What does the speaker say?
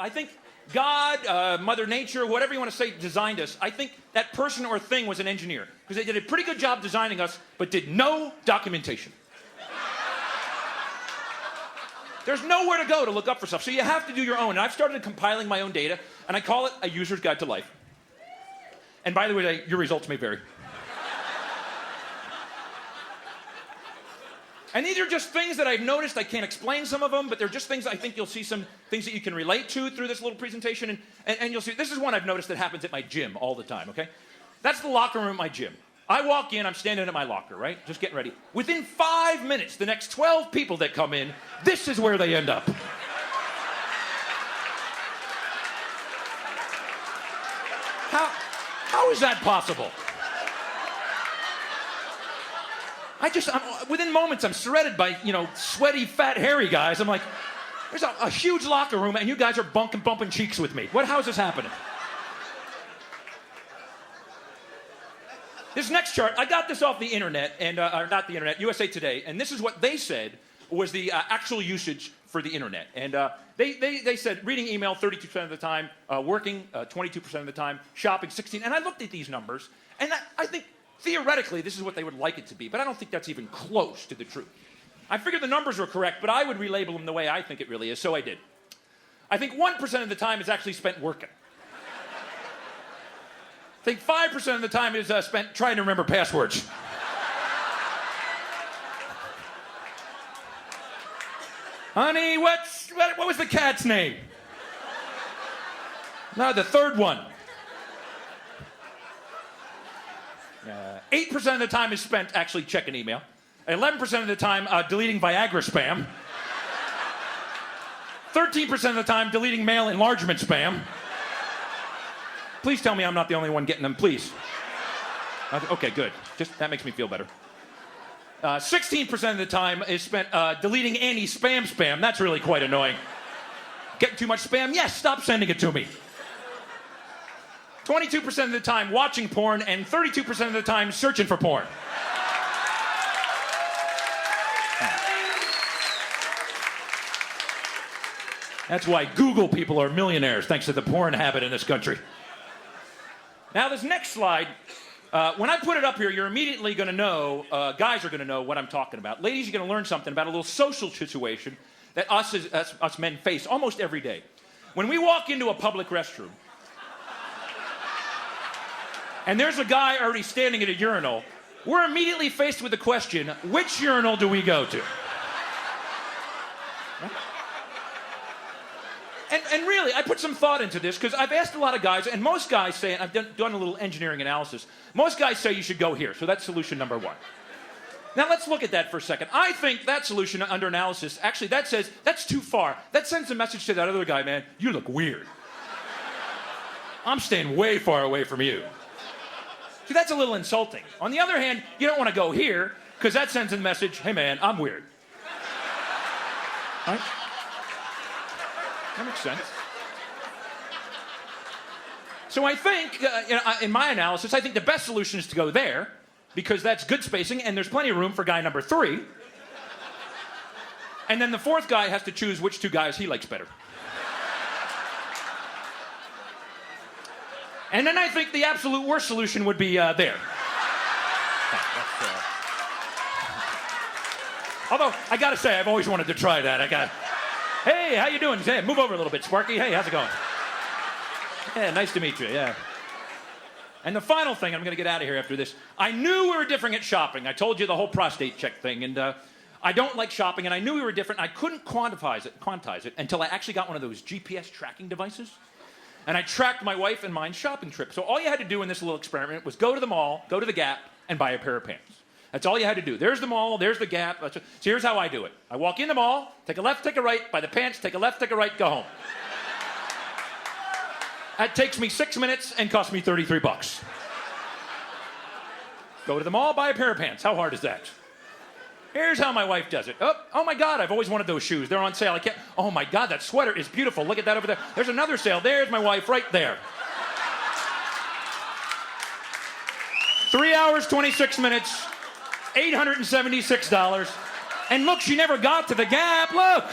I think God, Mother Nature, whatever you want to say, designed us. I think that person or thing was an engineer because they did a pretty good job designing us, but did no documentation. There's nowhere to go to look up for stuff, so you have to do your own. And I've started compiling my own data, and I call it a user's guide to life. And by the way, your results may vary. And these are just things that I've noticed. I can't explain some of them, but they're just things I think you'll see some things that you can relate to through this little presentation. And you'll see, this is one I've noticed that happens at my gym all the time, okay? That's the locker room at my gym. I walk in, I'm standing at my locker, right? Just getting ready. Within 5 minutes, the next 12 people that come in, this is where they end up. How is that possible? Within moments, I'm surrounded by, sweaty, fat, hairy guys. I'm like, there's a huge locker room, and you guys are bumping cheeks with me. How is this happening? This next chart, I got this off the internet, or not the internet, USA Today, and this is what they said was the actual usage for the internet. And they said reading email 32% of the time, working 22% of the time, shopping 16%. And I looked at these numbers, and I think theoretically this is what they would like it to be, but I don't think that's even close to the truth. I figured the numbers were correct, but I would relabel them the way I think it really is, so I did. I think 1% of the time is actually spent working. I think 5% of the time is spent trying to remember passwords. Honey, what was the cat's name? No, the third one. 8% of the time is spent actually checking email. 11% of the time deleting Viagra spam. 13% of the time deleting mail enlargement spam. Please tell me I'm not the only one getting them, please. Okay, good. That makes me feel better. 16% of the time is spent deleting anti-spam spam. That's really quite annoying. Getting too much spam? Yes, stop sending it to me. 22% of the time watching porn, and 32% of the time searching for porn. That's why Google people are millionaires, thanks to the porn habit in this country. Now, this next slide, when I put it up here, you're immediately going to know, guys are going to know what I'm talking about. Ladies, you're going to learn something about a little social situation that us men face almost every day. When we walk into a public restroom, and there's a guy already standing at a urinal, we're immediately faced with the question, which urinal do we go to? And really, I put some thought into this because I've asked a lot of guys, and most guys say, and I've done a little engineering analysis, most guys say you should go here. So that's solution number one. Now let's look at that for a second. I think that solution under analysis, actually that says, that's too far. That sends a message to that other guy, man, you look weird. I'm staying way far away from you. See, that's a little insulting. On the other hand, you don't want to go here because that sends a message, hey man, I'm weird. Right? That makes sense. So I think, in my analysis, I think the best solution is to go there because that's good spacing and there's plenty of room for guy number 3. And then the fourth guy has to choose which 2 guys he likes better. And then I think the absolute worst solution would be there. Although, I gotta say, I've always wanted to try that. Hey, how you doing? Hey, move over a little bit, Sparky. Hey, how's it going? Yeah, nice to meet you, yeah. And the final thing, I'm going to get out of here after this. I knew we were different at shopping. I told you the whole prostate check thing, and I don't like shopping, and I knew we were different. I couldn't quantize it until I actually got one of those GPS tracking devices. And I tracked my wife and mine's shopping trip. So all you had to do in this little experiment was go to the mall, go to the Gap, and buy a pair of pants. That's all you had to do. There's the mall, there's the Gap. So here's how I do it. I walk in the mall, take a left, take a right, buy the pants, take a left, take a right, go home. That takes me 6 minutes and costs me $33. Go to the mall, buy a pair of pants. How hard is that? Here's how my wife does it. Oh my God, I've always wanted those shoes. They're on sale. Oh my God, that sweater is beautiful. Look at that over there. There's another sale. There's my wife right there. 3 hours, 26 minutes, $876. And look, she never got to the Gap. Look.